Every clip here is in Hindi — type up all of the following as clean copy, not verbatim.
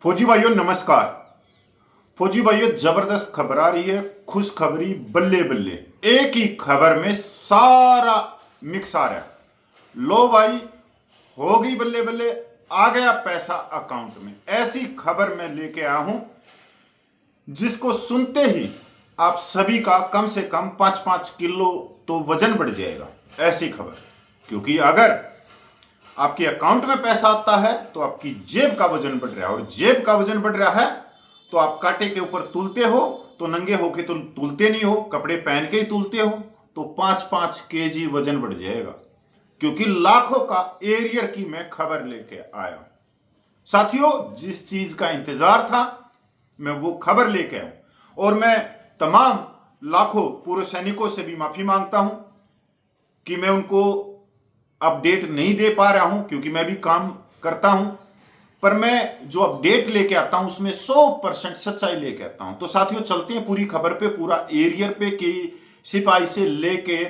फौजी भाइयों नमस्कार। फौजी भाइयों जबरदस्त खबर आ रही है, खुशखबरी बल्ले बल्ले। एक ही खबर में सारा मिक्स आ रहा है। लो भाई, हो गई बल्ले बल्ले, आ गया पैसा अकाउंट में। ऐसी खबर मैं लेके आया हूं जिसको सुनते ही आप सभी का कम से कम 5-5 किलो तो वजन बढ़ जाएगा। ऐसी खबर, क्योंकि अगर आपके अकाउंट में पैसा आता है तो आपकी जेब का वजन बढ़ रहा है, और जेब का वजन बढ़ रहा है तो आप कांटे के ऊपर तुलते हो तो नंगे होके तो तुलते नहीं हो, कपड़े पहन के ही तुलते हो, तो 5-5 केजी वजन बढ़ जाएगा। क्योंकि लाखों का एरियर की मैं खबर लेके आया साथियों। जिस चीज का इंतजार था मैं वो खबर लेके आया, और मैं तमाम लाखों पूर्व सैनिकों से भी माफी मांगता हूं कि मैं उनको अपडेट नहीं दे पा रहा हूं, क्योंकि मैं भी काम करता हूं। पर मैं जो अपडेट लेके आता हूं उसमें 100% सच्चाई लेके आता हूं। तो साथियों चलते हैं पूरी खबर पे, पूरा एरियर पे कि सिपाही से लेके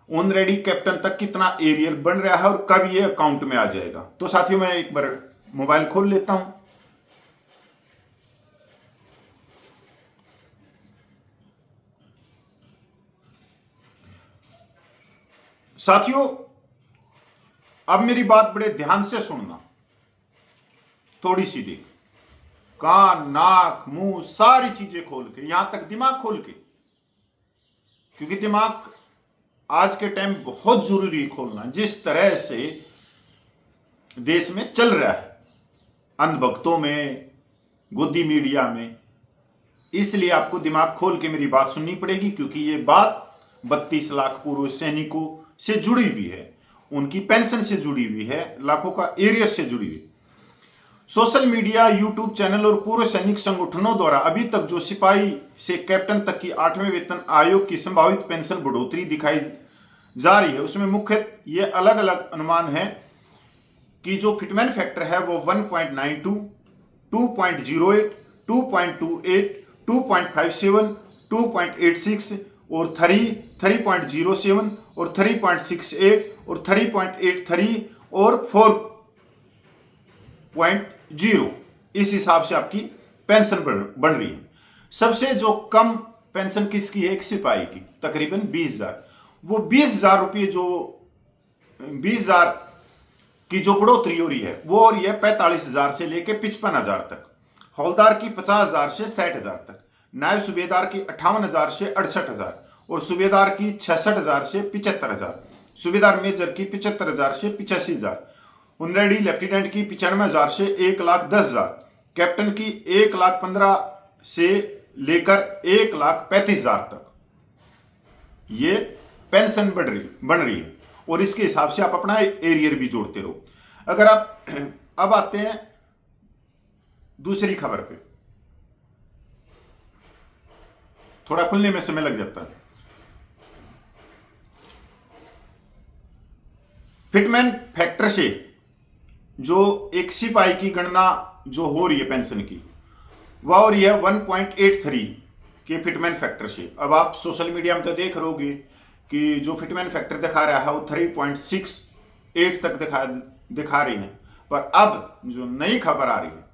ऑन रेडी कैप्टन तक कितना एरियर बन रहा है और कब ये अकाउंट में आ जाएगा। तो साथियों मैं एक बार मोबाइल खोल लेता हूं। साथियों अब मेरी बात बड़े ध्यान से सुनना, थोड़ी सी देख, कान नाक मुंह सारी चीजें खोल के, यहां तक दिमाग खोल के, क्योंकि दिमाग आज के टाइम बहुत जरूरी है खोलना। जिस तरह से देश में चल रहा है अंधभक्तों में, गोदी मीडिया में, इसलिए आपको दिमाग खोल के मेरी बात सुननी पड़ेगी, क्योंकि ये बात 32 लाख पूर्व सैनिकों से जुड़ी हुई है, उनकी पेंशन से जुड़ी हुई है, लाखों का एरियर से जुड़ी हुई। सोशल मीडिया, यूट्यूब चैनल और पूर्व सैनिक संगठनों द्वारा अभी तक जो सिपाही से कैप्टन तक की 8वें वेतन आयोग की संभावित पेंशन बढ़ोतरी दिखाई जा रही है, उसमें मुख्य ये अलग अलग अनुमान है कि जो फिटमैन फैक्टर है वो 1.92, 2.08, 2.28, 2.57, 2.86 और 3.07 और 3.68 और 3.83 और 4.0, इस हिसाब से आपकी पेंशन बन रही है। सबसे जो कम पेंशन किसकी है? एक सिपाही की, तकरीबन 20,000। वो 20,000 रुपये, जो 20,000 की जो बढ़ोतरी हो रही है वो हो रही है 45,000 से लेके 55,000 तक, हौलदार की 50,000 से 60,000 तक, नायब सूबेदार की 58,000 से 68,000 और सूबेदार की 66,000 से 75,000, सूबेदार मेजर की 75,000 से 85,000, ऑनरेडी लेफ्टिनेंट की 95,000 से 1,10,000, कैप्टन की 1,15,000 से लेकर 1,35,000 तक ये पेंशन बन रही है। और इसके हिसाब से आप अपना एरियर भी जोड़ते रहो। अगर आप अब आते हैं दूसरी खबर पे, थोड़ा खुलने में समय लग जाता है। फिटमैन फैक्टर से जो एक सिपाही की गणना जो हो रही है पेंशन की, वह हो रही है 1.83 के फिटमैन फैक्टर से। अब आप सोशल मीडिया में तो देख रहोगे कि जो फिटमैन फैक्टर दिखा रहा है वो 3.68 तक दिखा रही है, पर अब जो नई खबर आ रही है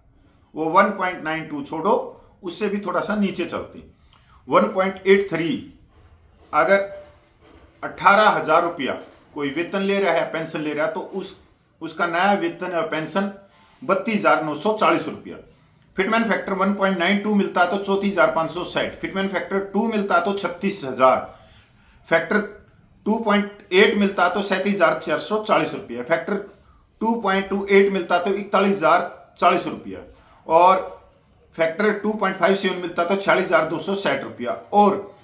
वो 1.92 छोड़ो, उससे भी थोड़ा सा नीचे चलती 1.83। अगर 18,000 रुपया कोई वेतन ले रहा है, पेंशन ले रहा है, तो उसका नया वेतन और पेंशन 32,940 रुपया। फिटमैन फैक्टर 1.92 मिलता है तो 34,560, फिटमैन फैक्टर 2 मिलता है तो 36,000, फैक्टर 2.8 मिलता है तो 37,440 रुपया, फैक्टर 2.28 मिलता है तो 41,040 रुपया, और फैक्टर 2.57 मिलता है तो 46,260 रुपया, और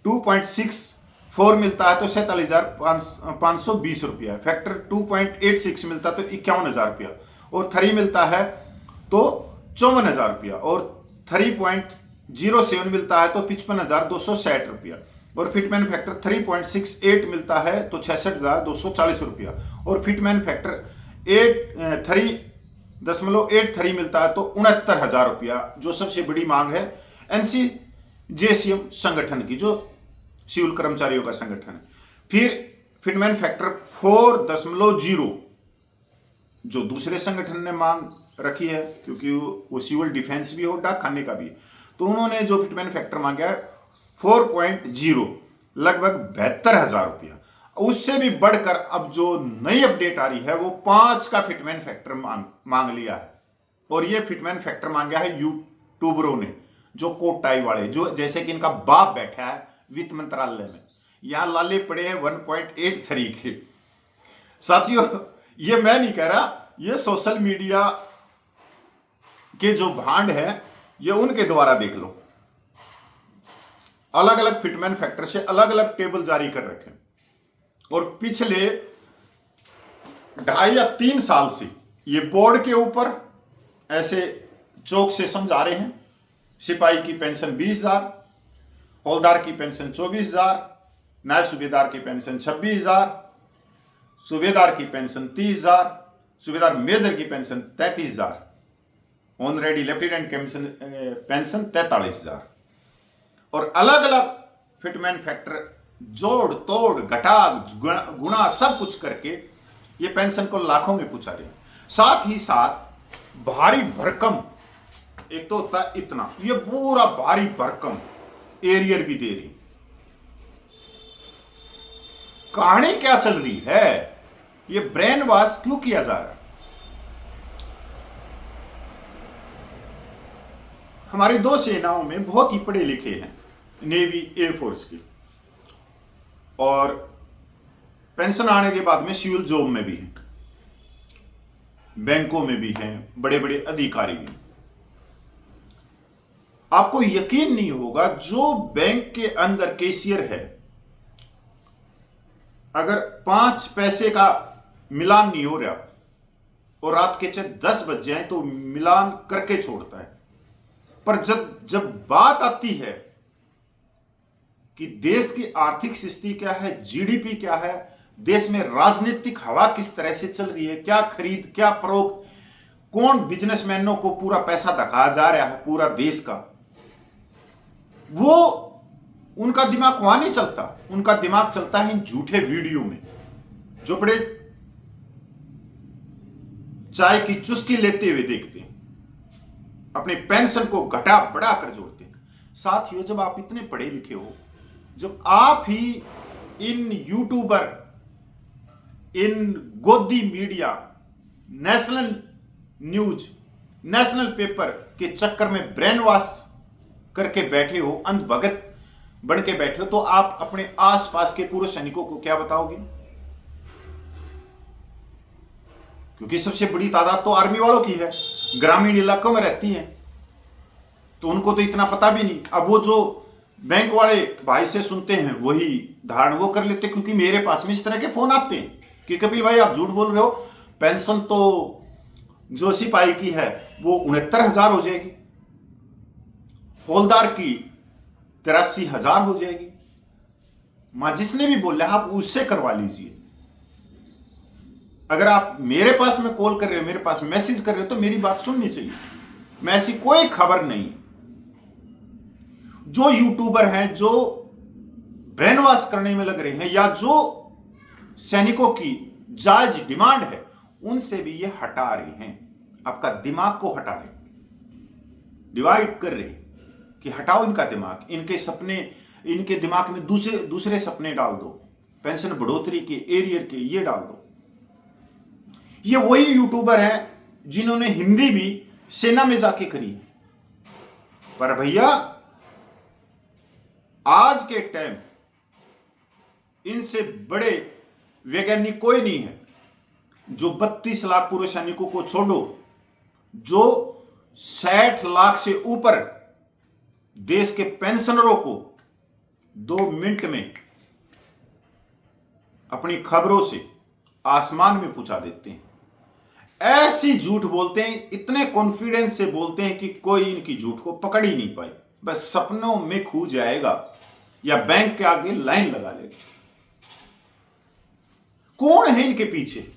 2.64 मिलता है तो 47,520 रुपया, फैक्टर 2.86 मिलता है तो 51,000 रुपया, और 3 मिलता है तो 54,000 रुपया, और 3.07 मिलता है तो 55,260 रुपया, और फिटमैन फैक्टर 3.68 मिलता है तो 66,240 रुपया, और फिटमैन फैक्टर 3.83 मिलता है तो 69,000 रुपया, जो सबसे बड़ी मांग है NCJCM संगठन की, जो सिविल कर्मचारियों का संगठन है। फिर फिटमैन फैक्टर 4.0 जो दूसरे संगठन ने मांग रखी है, क्योंकि वो सिविल डिफेंस भी हो, डाक खाने का भी। तो उन्होंने जो फिटमैन फैक्टर मांगा है 4.0, लगभग 72,000 रुपया। उससे भी बढ़कर अब जो नई अपडेट आ रही है वो 5 का फिटमैन फैक्टर मांग लिया है। और ये फिटमैन फैक्टर मांगा है यूट्यूबरों ने, जो कोट टाई वाले, जो जैसे कि इनका बाप बैठा है वित्त मंत्रालय में, यहां लाले पड़े हैं 1.83 के। साथियों, ये मैं नहीं कह रहा, ये सोशल मीडिया के जो भांड है ये उनके द्वारा देख लो। अलग अलग फिटमैन फैक्टर से अलग अलग टेबल जारी कर रखे, और पिछले 2.5 या 3 साल से ये बोर्ड के ऊपर ऐसे चौक से समझा रहे हैं। सिपाही की पेंशन 20,000, हौलदार की पेंशन 24,000, नायब सूबेदार की पेंशन 26,000, सूबेदार की पेंशन 30,000, सूबेदार मेजर की पेंशन 33,000, ऑनरेडी लेफ्टिनेंट पेंशन 43,000। और अलग अलग फिटमैन फैक्टर जोड़ तोड़ घटा गुणा सब कुछ करके ये पेंशन को लाखों में पहुंचा रहे हैं। साथ ही साथ भारी भरकम, एक तो होता है इतना, ये पूरा भारी भरकम एरियर भी दे रही। कहानी क्या चल रही है, ये ब्रेन वॉश क्यों किया जा रहा है? हमारी 2 सेनाओं में बहुत ही पढ़े लिखे हैं, नेवी एयरफोर्स की, और पेंशन आने के बाद में सिविल जॉब में भी हैं, बैंकों में भी हैं, बड़े बड़े अधिकारी भी। आपको यकीन नहीं होगा, जो बैंक के अंदर कैशियर है, अगर 5 पैसे का मिलान नहीं हो रहा और रात के 10 बज जाए तो मिलान करके छोड़ता है। पर जब बात आती है कि देश की आर्थिक स्थिति क्या है, जीडीपी क्या है, देश में राजनीतिक हवा किस तरह से चल रही है, क्या खरीद क्या फरोख्त, कौन बिजनेसमैनों को पूरा पैसा धकाया जा रहा है पूरा देश का, वो उनका दिमाग वहां नहीं चलता। उनका दिमाग चलता है इन झूठे वीडियो में, जो बड़े चाय की चुस्की लेते हुए देखते हैं, अपने पेंशन को घटा बढ़ा कर जोड़ते हैं। साथियों, जब आप इतने पढ़े लिखे हो, जब आप ही इन यूट्यूबर, इन गोदी media, national news, national paper के चक्कर में ब्रेन वॉश करके बैठे हो, अंधभगत बन के बैठे हो, तो आप अपने आसपास के पूर्व सैनिकों को क्या बताओगे? क्योंकि सबसे बड़ी तादाद तो आर्मी वालों की है, ग्रामीण इलाकों में रहती है, तो उनको तो इतना पता भी नहीं। अब वो जो बैंक वाले भाई से सुनते हैं वही धारण वो कर लेते, क्योंकि मेरे पास में इस तरह के फोन आते हैं कि कपिल भाई आप झूठ बोल रहे हो, पेंशन तो जो सिपाही की है वो 69,000 हो जाएगी, हौलदार की 83,000 हो जाएगी। मां जिसने भी बोला आप उससे करवा लीजिए। अगर आप मेरे पास में कॉल कर रहे हो, मेरे पास मैसेज कर रहे हो, तो मेरी बात सुननी चाहिए। मैं ऐसी कोई खबर नहीं, जो यूट्यूबर हैं जो ब्रेन वॉश करने में लग रहे हैं, या जो सैनिकों की जायज डिमांड है उनसे भी ये हटा रहे हैं, आपका दिमाग को हटा रहे, डिवाइड कर रहे कि हटाओ इनका दिमाग, इनके सपने, इनके दिमाग में दूसरे सपने डाल दो, पेंशन बढ़ोतरी के, एरियर के, ये डाल दो। ये वही यूट्यूबर हैं जिन्होंने हिंदी भी सेना में जाके करी। पर भैया आज के टाइम इनसे बड़े वैज्ञानिक कोई नहीं है। जो 32 लाख पूर्व सैनिकों को छोड़ो, जो 60 लाख से ऊपर देश के पेंशनरों को 2 मिनट में अपनी खबरों से आसमान में पहुंचा देते हैं, ऐसी झूठ बोलते हैं, इतने कॉन्फिडेंस से बोलते हैं कि कोई इनकी झूठ को पकड़ ही नहीं पाए, बस सपनों में खो जाएगा या बैंक के आगे लाइन लगा लेगा। कौन है इनके पीछे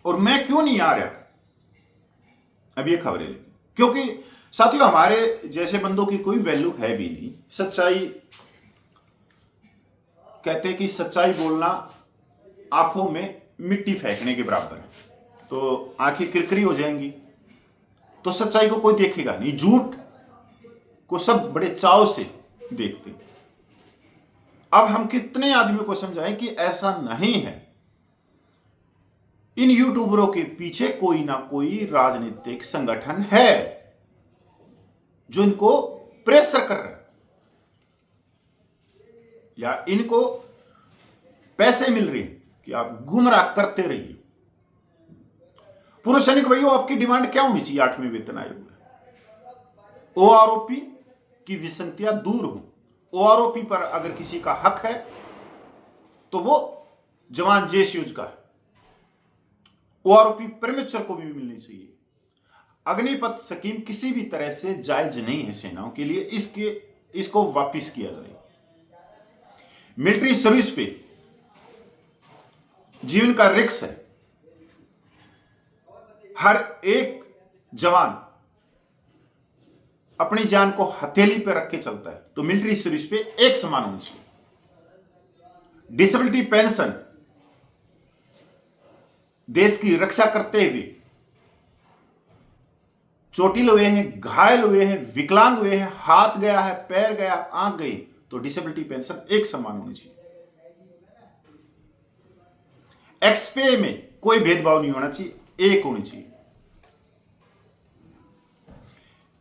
और मैं क्यों नहीं आ रहा? अब ये खबरें लेके, क्योंकि साथियों हमारे जैसे बंदों की कोई वैल्यू है भी नहीं। सच्चाई कहते हैं कि सच्चाई बोलना आंखों में मिट्टी फेंकने के बराबर है। तो आंखें किरकिरी हो जाएंगी, तो सच्चाई को कोई देखेगा नहीं, झूठ को सब बड़े चाव से देखते। अब हम कितने आदमियों को समझाएं कि ऐसा नहीं है। इन यूट्यूबरों के पीछे कोई ना कोई राजनीतिक संगठन है जो इनको प्रेशर कर रहा है या इनको पैसे मिल रहे हैं कि आप गुमराह करते रहिए। पूर्व सैनिक भाइयों, आपकी डिमांड क्या होनी चाहिए 8वें वेतन आयोग में? ओआरओपी की विसंगतियां दूर हो। ओआरओपी पर अगर किसी का हक है तो वो जवान जेसीयूज का है। ओआरओपी परमेश्वर को भी मिलनी चाहिए। अग्निपथ स्कीम किसी भी तरह से जायज नहीं है सेनाओं के लिए, इसको वापस किया जाए। मिलिट्री सर्विस पे जीवन का रिस्क है। हर एक जवान अपनी जान को हथेली पे रख के चलता है, तो मिलिट्री सर्विस पे एक समान होनी चाहिए। डिसेबिलिटी पेंशन देश की रक्षा करते हुए चोटिल हुए हैं, घायल हुए हैं, विकलांग हुए हैं, हाथ गया है, पैर गया, आंख गई, तो डिसेबिलिटी पेंशन एक समान होनी चाहिए। एक्सपे में कोई भेदभाव नहीं होना चाहिए, एक होनी चाहिए।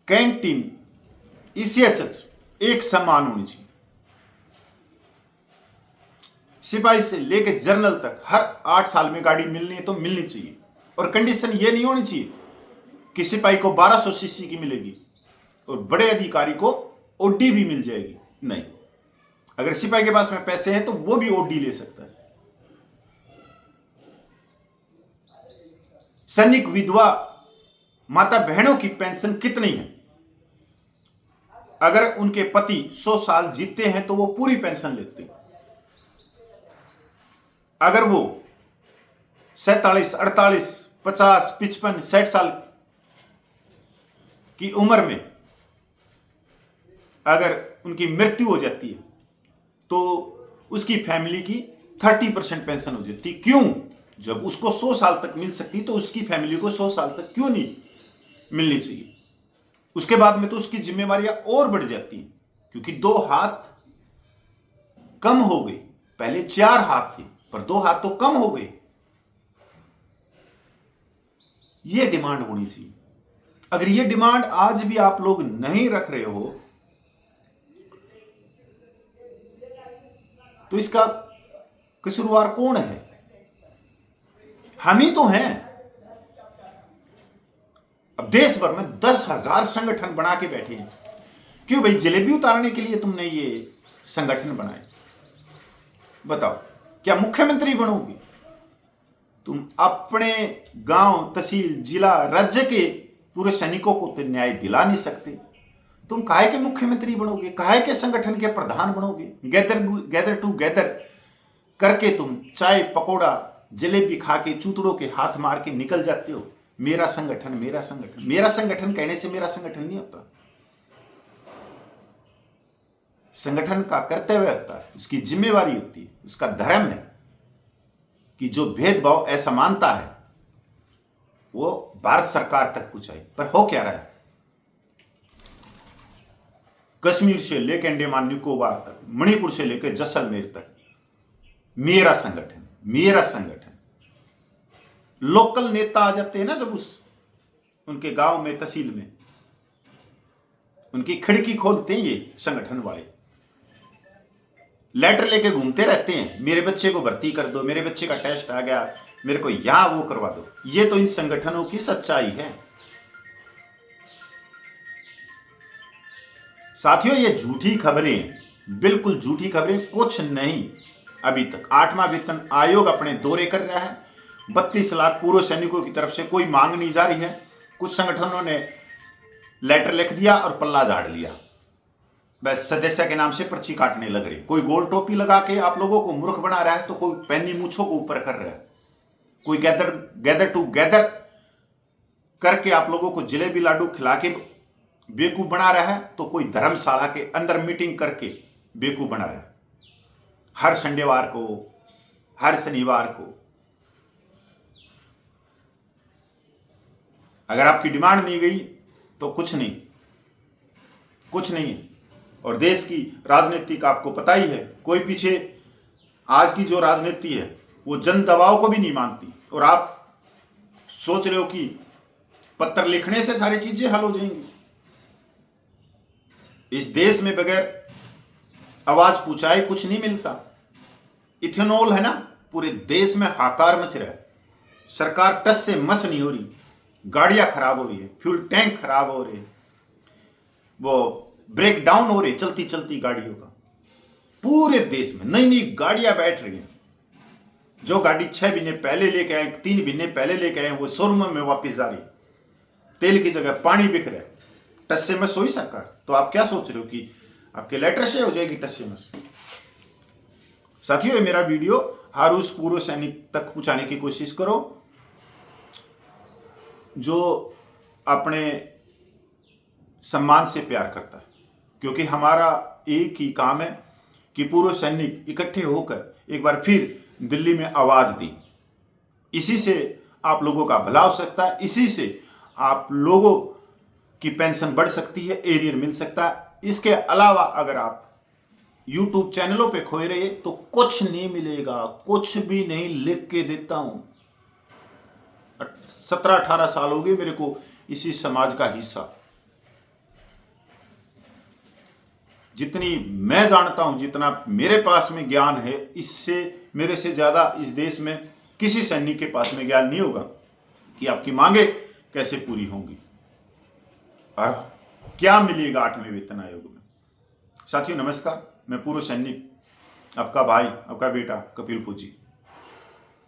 कैंटीन, ईसीएचएस एक समान होनी चाहिए। सिपाही से लेकर जनरल तक हर 8 साल में गाड़ी मिलनी है तो मिलनी चाहिए। और कंडीशन ये नहीं होनी चाहिए कि सिपाही को 1200 सीसी की मिलेगी और बड़े अधिकारी को ओडी भी मिल जाएगी। नहीं, अगर सिपाही के पास में पैसे हैं तो वो भी ओडी ले सकता है। सैनिक विधवा माता बहनों की पेंशन कितनी है? अगर उनके पति 100 साल जीते हैं तो वो पूरी पेंशन लेते हैं। अगर वो 47, 48, 50, 55, 60 साल की उम्र में अगर उनकी मृत्यु हो जाती है तो उसकी फैमिली की 30% पेंशन हो जाती। क्यों? जब उसको 100 साल तक मिल सकती तो उसकी फैमिली को 100 साल तक क्यों नहीं मिलनी चाहिए? उसके बाद में तो उसकी जिम्मेवारियां और बढ़ जाती हैं, क्योंकि 2 हाथ कम हो गए। पहले 4 हाथ थे पर 2 हाथ तो कम हो गए। यह डिमांड होनी चाहिए। अगर यह डिमांड आज भी आप लोग नहीं रख रहे हो तो इसका कसूरवार कौन है? हम ही तो हैं। अब देश भर में 10,000 संगठन बना के बैठे हैं। क्यों भाई? जलेबी उतारने के लिए तुमने ये संगठन बनाए? बताओ, क्या मुख्यमंत्री बनोगे? तुम अपने गांव, तहसील, जिला, राज्य के पूरे सैनिकों को तो न्याय दिला नहीं सकते। तुम काहे के मुख्यमंत्री बनोगे? काहे के संगठन के प्रधान बनोगे? गैदर टू गैदर करके तुम चाय पकोड़ा जलेबी खा के चूतड़ों के हाथ मार के निकल जाते हो। मेरा संगठन, मेरा संगठन। मेरा संगठन कहने से मेरा संगठन नहीं होता। संगठन का कर्तव्य होता है, उसकी जिम्मेवारी होती है, उसका धर्म है कि जो भेदभाव, असमानता है वो भारत सरकार तक पहुंचाए। पर हो क्या रहा है? कश्मीर से लेकर अंडमान निकोबार तक, मणिपुर से लेकर जैसलमेर तक मेरा संगठन, मेरा संगठन। लोकल नेता आ जाते हैं ना जब उनके गांव में, तहसील में, उनकी खिड़की खोलते हैं ये संगठन वाले, लेटर लेके घूमते रहते हैं, मेरे बच्चे को भर्ती कर दो, मेरे बच्चे का टेस्ट आ गया, मेरे को यहां वो करवा दो। ये तो इन संगठनों की सच्चाई है। साथियों, ये झूठी खबरें, बिल्कुल झूठी खबरें, कुछ नहीं। अभी तक 8वां वेतन आयोग अपने दौरे कर रहा है। 32 लाख पूर्व सैनिकों की तरफ से कोई मांग नहीं जा रही है। कुछ संगठनों ने लेटर लिख दिया और पल्ला झाड़ लिया, बस सदस्य के नाम से पर्ची काटने लग रहे। कोई गोल टोपी लगा के आप लोगों को मूर्ख बना रहा है, तो कोई पैनी मूछों को ऊपर कर रहा है, कोई गैदर टू गैदर करके आप लोगों को जलेबी लाडू खिला के बेवकूफ बना रहा है, तो कोई धर्मशाला के अंदर मीटिंग करके बेवकूफ बना रहा है। हर संडेवार को, हर शनिवार को अगर आपकी डिमांड नहीं गई तो कुछ नहीं, कुछ नहीं। और देश की राजनीति का आपको पता ही है, कोई पीछे, आज की जो राजनीति है वो जन दबाव को भी नहीं मानती। और आप सोच रहे हो कि पत्र लिखने से सारी चीजें हल हो जाएंगी। इस देश में बगैर आवाज पूछाए कुछ नहीं मिलता। इथेनॉल है ना, पूरे देश में हाहाकार मच रहा है। सरकार टस से मस नहीं हो रही, गाड़ियां खराब हो रही है, फ्यूल टैंक खराब हो रहे हैं, वो ब्रेक डाउन हो रही है चलती चलती गाड़ियों का। पूरे देश में नई नई गाड़ियां बैठ रही हैं। जो गाड़ी 6 महीने पहले लेके आए, 3 महीने पहले लेके आए, वो शोरूम में वापस जा रही। तेल की जगह पानी बिक रहा है। टस से मस हुई सरकार। तो आप क्या सोच रहे हो कि आपके लेटर से हो जाएगी टस से मस? साथियों, ये मेरा वीडियो हर उस पूर्व सैनिक तक पहुंचाने की कोशिश करो जो अपने सम्मान से प्यार करता है, क्योंकि हमारा एक ही काम है कि पूर्व सैनिक इकट्ठे होकर एक बार फिर दिल्ली में आवाज दें। इसी से आप लोगों का भला हो सकता है, इसी से आप लोगों की पेंशन बढ़ सकती है, एरियर मिल सकता है। इसके अलावा अगर आप YouTube चैनलों पे खोए रहे तो कुछ नहीं मिलेगा, कुछ भी नहीं। लिख के देता हूं, 17-18 साल हो गए मेरे को इसी समाज का हिस्सा। जितनी मैं जानता हूं, जितना मेरे पास में ज्ञान है, इससे मेरे से ज्यादा इस देश में किसी सैनिक के पास में ज्ञान नहीं होगा कि आपकी मांगे कैसे पूरी होंगी और क्या मिलेगा 8वें वेतन आयोग में। साथियों नमस्कार, मैं पूर्व सैनिक, आपका भाई, आपका बेटा कपिल फौजी।